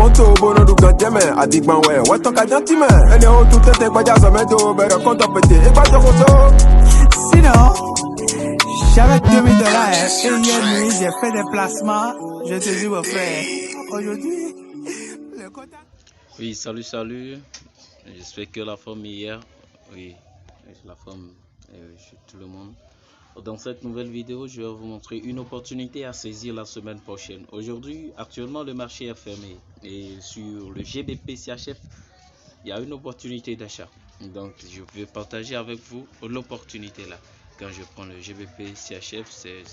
monto bono du ganteme adigban we wato ka jantime ene o tout tete gbaja somedo bere konto pété e gbaja koso. Sinon, j'avais 2000 dollars et hier nuit j'ai fait des placements. Je te dis mon frère, aujourd'hui, le contact... Oui, salut. J'espère que la forme hier, oui, la forme chez tout le monde. Dans cette nouvelle vidéo, je vais vous montrer une opportunité à saisir la semaine prochaine. Aujourd'hui, actuellement, le marché est fermé et sur le GBP CHF, il y a une opportunité d'achat. Donc, je vais partager avec vous l'opportunité là. Quand je prends le GBP CHF, c'est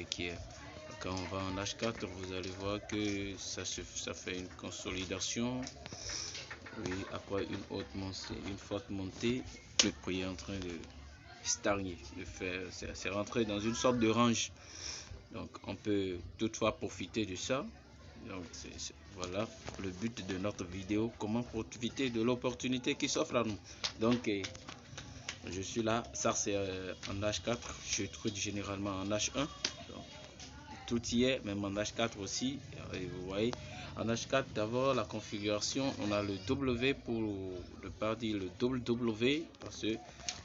qui est. Quand on va en H4, vous allez voir que ça fait une consolidation. Oui, après une forte montée, le prix est en train de stagner, c'est rentré dans une sorte de range. Donc on peut toutefois profiter de ça. Donc voilà le but de notre vidéo, comment profiter de l'opportunité qui s'offre à nous. Donc je suis là, ça c'est en H4, je trouve généralement en H1. Donc, tout y est, même en H4 aussi. Et vous voyez, en H4 d'abord la configuration, on a le W pour ne pas dire le W, parce que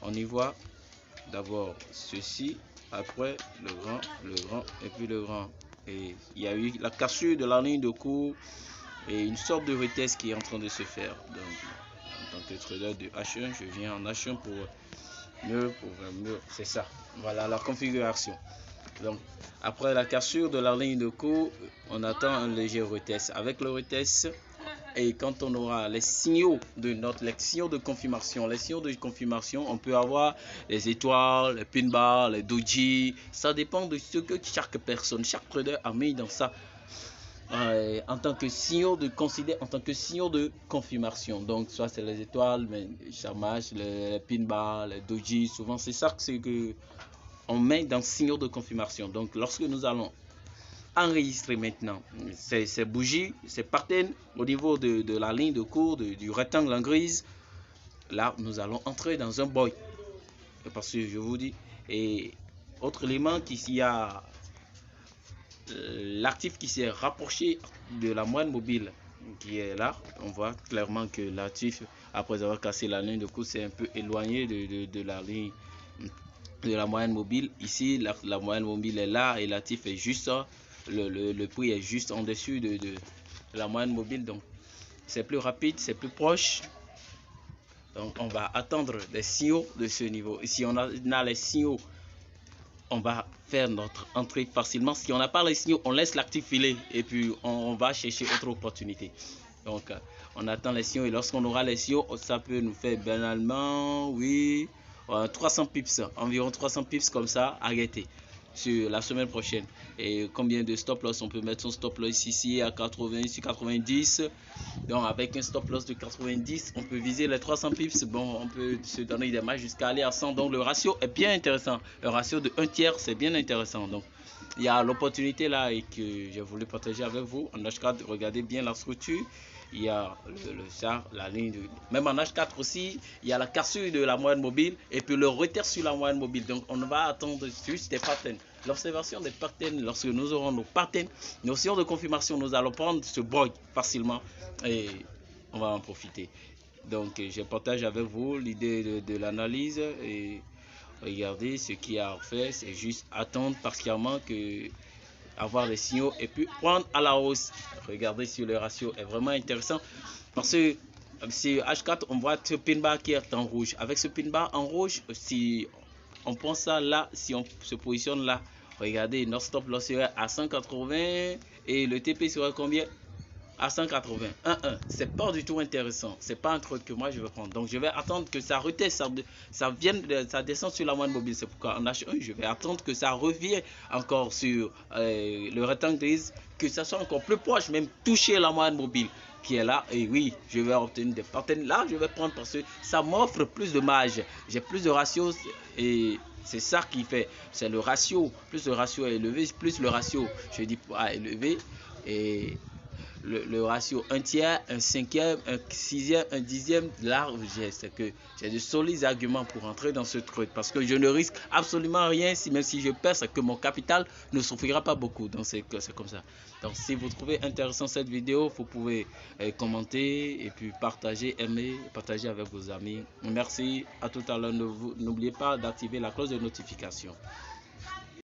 on y voit d'abord ceci, après le grand et puis le grand. Et il y a eu la cassure de la ligne de cours et une sorte de retest qui est en train de se faire. Donc en tant que trader de H1, je viens en H1 pour mieux, c'est ça. Voilà la configuration. Donc après la cassure de la ligne de cours, on attend un léger retest. Avec le retest, et quand on aura les signaux les signaux de confirmation, on peut avoir les étoiles, les pin bars, les doji. Ça dépend de ce que chaque personne, chaque trader a mis dans ça en tant que signaux de confirmation. Donc soit c'est les étoiles, mais ça marche, les pin bars, les doji. Souvent c'est ça que on met dans signaux de confirmation. Donc lorsque nous allons enregistrer maintenant ces bougies, ces patterns au niveau de la ligne de cours, du rectangle en grise, là nous allons entrer dans un boy. Parce que je vous dis, et autre élément, qu'il y a l'actif qui s'est rapproché de la moyenne mobile qui est là. On voit clairement que l'actif, après avoir cassé la ligne de cours, c'est un peu éloigné de la ligne de la moyenne mobile. Ici la moyenne mobile est là et l'actif est juste le prix est juste en dessus de la moyenne mobile. Donc c'est plus rapide, c'est plus proche. Donc on va attendre des signaux de ce niveau. Et si on a les signaux, on va faire notre entrée facilement. Si on n'a pas les signaux, on laisse l'actif filer et puis on va chercher autre opportunité. Donc on attend les signaux et lorsqu'on aura les signaux, ça peut nous faire banalement, oui, 300 pips, environ 300 pips comme ça, arrêter sur la semaine prochaine. Et combien de stop loss? On peut mettre son stop loss ici à 80, ici 90. Donc avec un stop loss de 90, on peut viser les 300 pips. Bon, on peut se donner des marges jusqu'à aller à 100. Donc le ratio est bien intéressant. Le ratio de 1/3, c'est bien intéressant. Donc il y a l'opportunité là et que j'ai voulu partager avec vous. En H4, regardez bien la structure. Il y a la ligne même en H4 aussi, il y a la cassure de la moyenne mobile et puis le retard sur la moyenne mobile. Donc on va attendre juste des patterns. L'observation des patterns, lorsque nous aurons nos patterns, nos signaux de confirmation, nous allons prendre ce bug facilement et on va en profiter. Donc je partage avec vous l'idée de l'analyse et regardez ce qu'il y a à faire, c'est juste attendre partiellement que avoir les signaux et puis prendre à la hausse. Regardez si le ratio est vraiment intéressant parce que si H4 on voit ce pin bar qui est en rouge. Avec ce pin bar en rouge, si on prend ça là, si on se positionne là, regardez notre stop loss serait à 180 et le TP serait combien? À 180. 1,1. C'est pas du tout intéressant. C'est pas un truc que moi je vais prendre. Donc je vais attendre que ça reteste, ça descende sur la moyenne mobile. C'est pourquoi en H1, je vais attendre que ça revienne encore sur le rectangle grise, que ça soit encore plus proche, même toucher la moyenne mobile qui est là. Et oui, je vais obtenir des patterns. Là, je vais prendre parce que ça m'offre plus de marge. J'ai plus de ratios et c'est ça qui fait. C'est le ratio. Plus le ratio est élevé, plus le ratio, je dis, élevé. Et le ratio 1 tiers, un cinquième, un sixième, un dixième, là c'est que j'ai de solides arguments pour entrer dans ce truc parce que je ne risque absolument rien, même si je perds, c'est que mon capital ne souffrira pas beaucoup. Donc c'est comme ça. Donc si vous trouvez intéressant cette vidéo, vous pouvez commenter et puis partager, aimer, partager avec vos amis. Merci, à tout à l'heure. N'oubliez pas d'activer la cloche de notification.